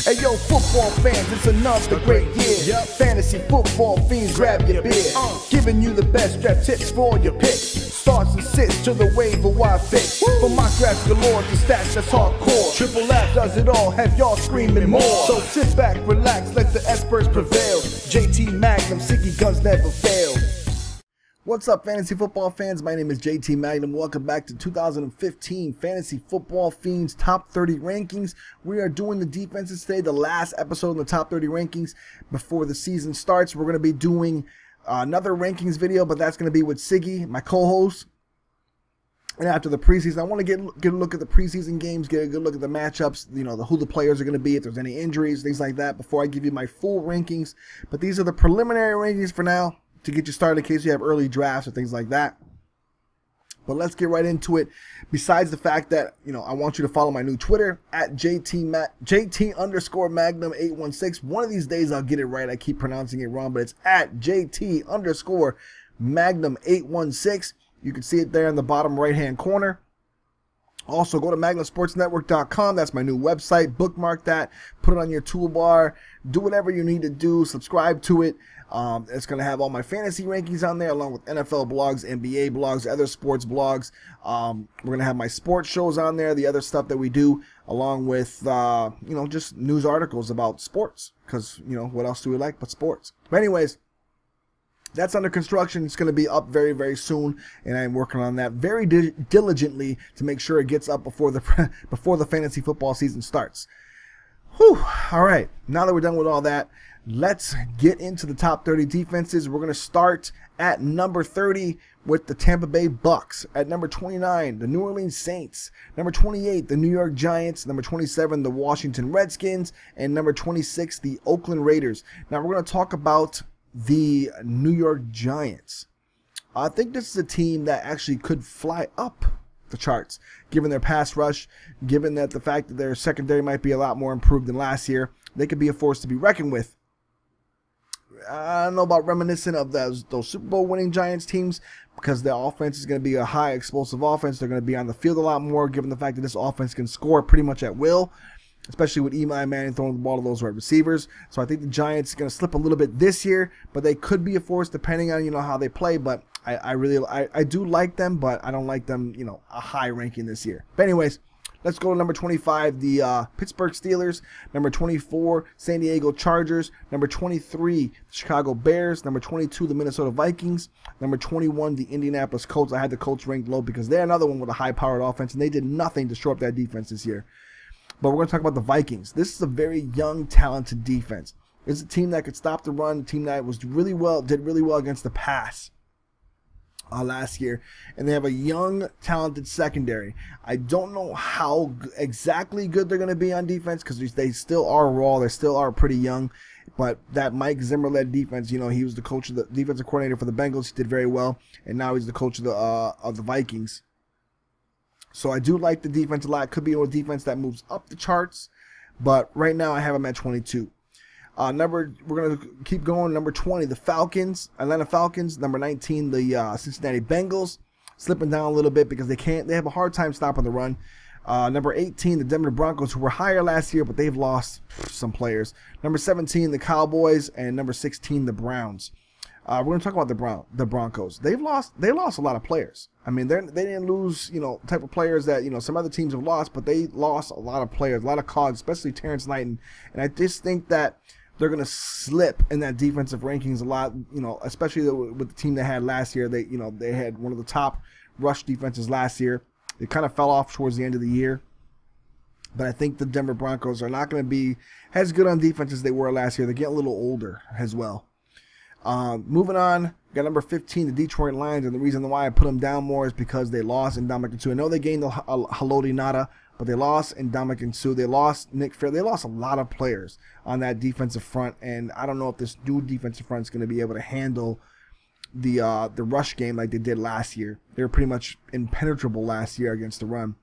Hey yo, football fans, it's another great year. Fantasy football fiends, grab your beer. Giving you the best draft tips for all your picks. Starts and sits to the waiver wire fix. From mock drafts galore to stats that's hardcore. Triple F does it all, have y'all screaming more. So sit back, relax, let the experts prevail. JT Magnum, Siggy guns never fail. What's up, fantasy football fans? My name is JT Magnum. Welcome back to 2015 Fantasy Football Fiends Top 30 Rankings. We are doing the defenses today, the last episode in the Top 30 Rankings before the season starts. We're going to be doing another rankings video, but that's going to be with Siggy, my co-host. And after the preseason, I want to get a look at the preseason games, get a good look at the matchups, you know, who the players are going to be, if there's any injuries, things like that, before I give you my full rankings. But these are the preliminary rankings for now, to get you started in case you have early drafts or things like that. But let's get right into it. Besides the fact that, you know, I want you to follow my new Twitter at JT_Magnum816. One of these days I'll get it right. I keep pronouncing it wrong, but it's at JT_Magnum816. You can see it there in the bottom right hand corner. Also, go to MagnumSportsNetwork.com. That's my new website. Bookmark that. Put it on your toolbar. Do whatever you need to do. Subscribe to it. It's going to have all my fantasy rankings on there, along with NFL blogs, NBA blogs, other sports blogs. We're going to have my sports shows on there, the other stuff that we do, along with, you know, just news articles about sports. Because, you know, what else do we like but sports? But anyways, that's under construction. It's going to be up very, very soon, and I'm working on that very diligently to make sure it gets up before the fantasy football season starts. Whew. All right, now that we're done with all that, let's get into the top 30 defenses. We're going to start at number 30 with the Tampa Bay Bucks. At number 29, the New Orleans Saints. Number 28, the New York Giants. Number 27, the Washington Redskins. And number 26, the Oakland Raiders. Now we're going to talk about the New York Giants. I think this is a team that actually could fly up the charts, given their pass rush, given that the fact that their secondary might be a lot more improved than last year. They could be a force to be reckoned with. I don't know about reminiscent of those Super Bowl winning Giants teams, because their offense is going to be a high explosive offense. They're going to be on the field a lot more, given the fact that this offense can score pretty much at will, especially with Eli Manning throwing the ball to those wide receivers. So I think the Giants are going to slip a little bit this year, but they could be a force depending on, you know, how they play. But I do like them, but I don't like them, you know, a high ranking this year. But anyways, let's go to number 25, the Pittsburgh Steelers. Number 24, San Diego Chargers. Number 23, the Chicago Bears. Number 22, the Minnesota Vikings. Number 21, the Indianapolis Colts. I had the Colts ranked low because they're another one with a high-powered offense, and they did nothing to shore up that defense this year. But we're going to talk about the Vikings. This is a very young, talented defense. It's a team that could stop the run, a team that did really well against the pass last year, and they have a young, talented secondary. I don't know how exactly good they're going to be on defense, because they still are raw. They still are pretty young. But that Mike Zimmer-led defense, you know, he was the coach of the defensive coordinator for the Bengals. He did very well, and now he's the coach of the Vikings. So I do like the defense a lot. Could be a defense that moves up the charts, but right now I have them at 22. We're going to keep going. Number 20, the Atlanta Falcons. Number 19, the Cincinnati Bengals, slipping down a little bit because they have a hard time stopping the run. Number 18, the Denver Broncos, who were higher last year, but they've lost some players. Number 17, the Cowboys, and number 16, the Browns. We're going to talk about the Broncos. They lost a lot of players. I mean, they didn't lose, you know, type of players that, you know, some other teams have lost, but they lost a lot of players, a lot of cogs, especially Terrence Knighton. And I just think that they're going to slip in that defensive rankings a lot, you know, especially with the team they had last year. They had one of the top rush defenses last year. It kind of fell off towards the end of the year. But I think the Denver Broncos are not going to be as good on defense as they were last year. They're getting a little older as well. Moving on, got number 15, the Detroit Lions, and the reason why I put them down more is because they lost Ndamukong Suh. I know they gained Haloti Ngata, but they lost Ndamukong Suh. They lost Nick Fair. They lost a lot of players on that defensive front, and I don't know if this new defensive front is going to be able to handle the rush game like they did last year. They were pretty much impenetrable last year against the run.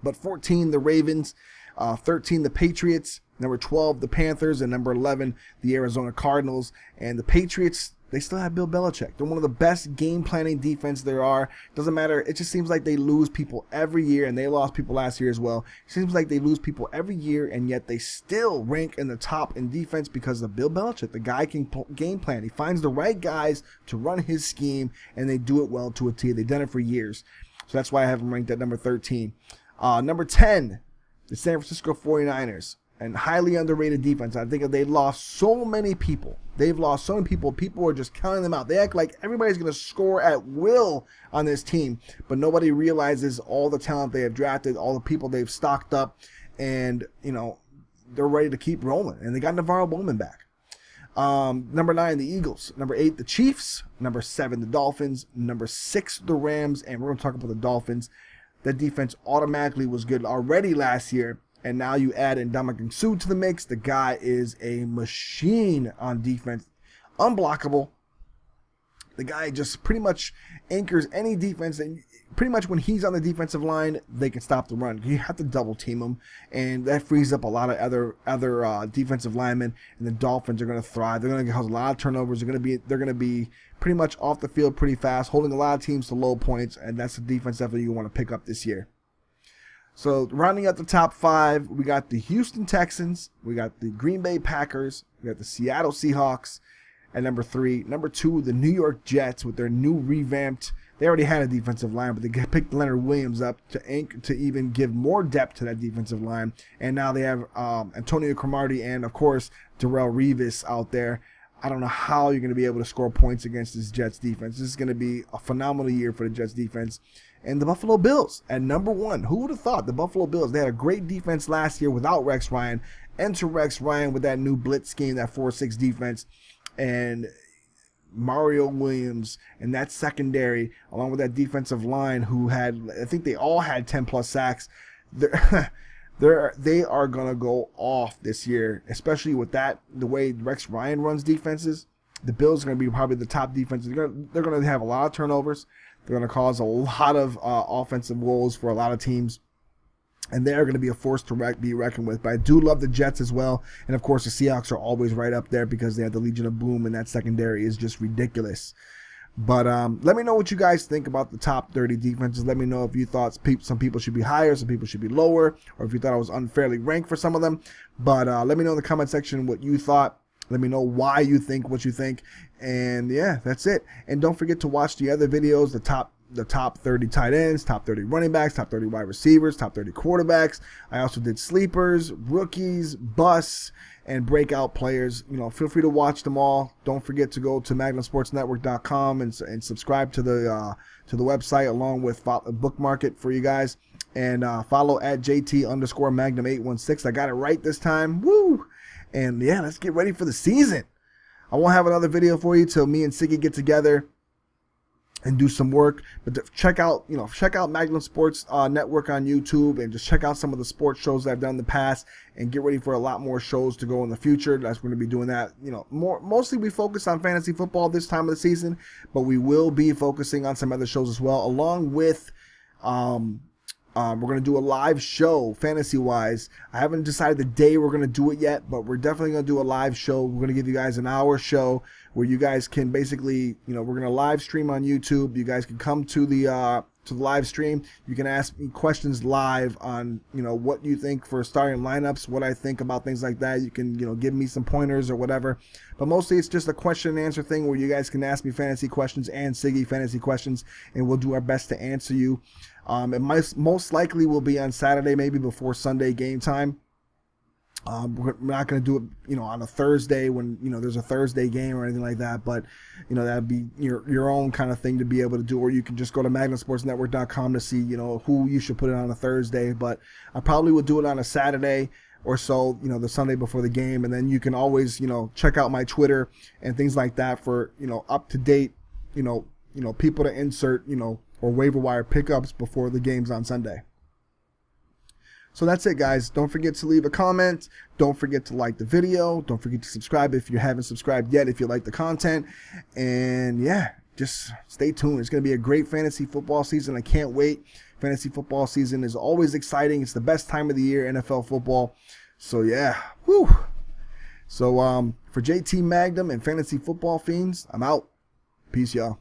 But 14, the Ravens. 13, the Patriots. Number 12, the Panthers. And number 11, the Arizona Cardinals. And the Patriots they still have Bill Belichick. They're one of the best game planning defense there are. Doesn't matter. It just seems like they lose people every year, and they lost people last year as well. It seems like they lose people every year, and yet they still rank in the top in defense because of Bill Belichick. The guy can game plan. He finds the right guys to run his scheme, and they do it well to a T. They've done it for years. So that's why I have them ranked at number 13. Number 10, the San Francisco 49ers. And highly underrated defense. I think they lost so many people. They've lost so many people. People are just counting them out. They act like everybody's going to score at will on this team, but nobody realizes all the talent they have drafted, all the people they've stocked up, and they're ready to keep rolling. And they got Navarro Bowman back. Number 9, the Eagles. Number 8, the Chiefs. Number 7, the Dolphins. Number 6, the Rams. And we're going to talk about the Dolphins. That defense automatically was good already last year. And now you add in Ndamukong Suh to the mix. The guy is a machine on defense. Unblockable. The guy just pretty much anchors any defense. And pretty much when he's on the defensive line, they can stop the run. You have to double team him. And that frees up a lot of other defensive linemen. And the Dolphins are going to thrive. They're going to cause a lot of turnovers. They're going to be pretty much off the field pretty fast, holding a lot of teams to low points. And that's the defense definitely you want to pick up this year. So rounding out the top 5, we got the Houston Texans, we got the Green Bay Packers, we got the Seattle Seahawks at number 3. Number 2, the New York Jets with their new revamped. They already had a defensive line, but they picked Leonard Williams up to even give more depth to that defensive line. And now they have Antonio Cromartie and, of course, Darrelle Revis out there. I don't know how you're going to be able to score points against this Jets defense. This is going to be a phenomenal year for the Jets defense. And the Buffalo Bills at number 1. Who would have thought the Buffalo Bills? They had a great defense last year without Rex Ryan. Enter Rex Ryan with that new blitz scheme, that 4-6 defense. And Mario Williams and that secondary, along with that defensive line who had, I think they all had 10+ sacks. They are going to go off this year, especially with the way Rex Ryan runs defenses. The Bills are going to be probably the top defense. They're going to have a lot of turnovers. They're going to cause a lot of offensive woes for a lot of teams. And they're going to be a force to be reckoned with. But I do love the Jets as well. And, of course, the Seahawks are always right up there because they have the Legion of Boom, and that secondary is just ridiculous. But let me know what you guys think about the top 30 defenses. Let me know if you thought some people should be higher, some people should be lower, or if you thought I was unfairly ranked for some of them. But let me know in the comment section what you thought. Let me know why you think what you think. And yeah, that's it. And don't forget to watch the other videos, the top 30 tight ends, top 30 running backs, top 30 wide receivers, top 30 quarterbacks. I also did sleepers, rookies, busts, and breakout players. Feel free to watch them all. Don't forget to go to MagnumSportsNetwork.com and subscribe to the website, along with bookmark it for you guys. And follow at JT_Magnum816. I got it right this time. Woo! And yeah, let's get ready for the season. I won't have another video for you till me and Siggy get together and do some work. But check out Magnum Sports Network on YouTube, and just check out some of the sports shows that I've done in the past, and get ready for a lot more shows to go in the future. That's going to be doing that. Mostly we focus on fantasy football this time of the season, but we will be focusing on some other shows as well, along with we're going to do a live show, fantasy-wise. I haven't decided the day we're going to do it yet, but we're definitely going to do a live show. We're going to give you guys an hour show where you guys can basically, we're going to live stream on YouTube. You guys can come to the live stream. You can ask me questions live on, what you think for starting lineups, what I think about things like that. You can, give me some pointers or whatever. But mostly it's just a question and answer thing where you guys can ask me fantasy questions and Siggy fantasy questions, and we'll do our best to answer you. It most likely will be on Saturday, maybe before Sunday game time. We're not going to do it, on a Thursday when, there's a Thursday game or anything like that. But, that'd be your own kind of thing to be able to do. Or you can just go to MagnumSportsNetwork.com to see, who you should put it on a Thursday. But I probably would do it on a Saturday or so, the Sunday before the game. And then you can always, check out my Twitter and things like that for, up to date, people to insert, or waiver wire pickups before the games on Sunday. So that's it, guys. Don't forget to leave a comment. Don't forget to like the video. Don't forget to subscribe if you haven't subscribed yet, if you like the content. And yeah, just stay tuned. It's going to be a great fantasy football season. I can't wait. Fantasy football season is always exciting. It's the best time of the year, NFL football. So yeah, whew. So for JT Magnum and Fantasy Football Fiends, I'm out. Peace, y'all.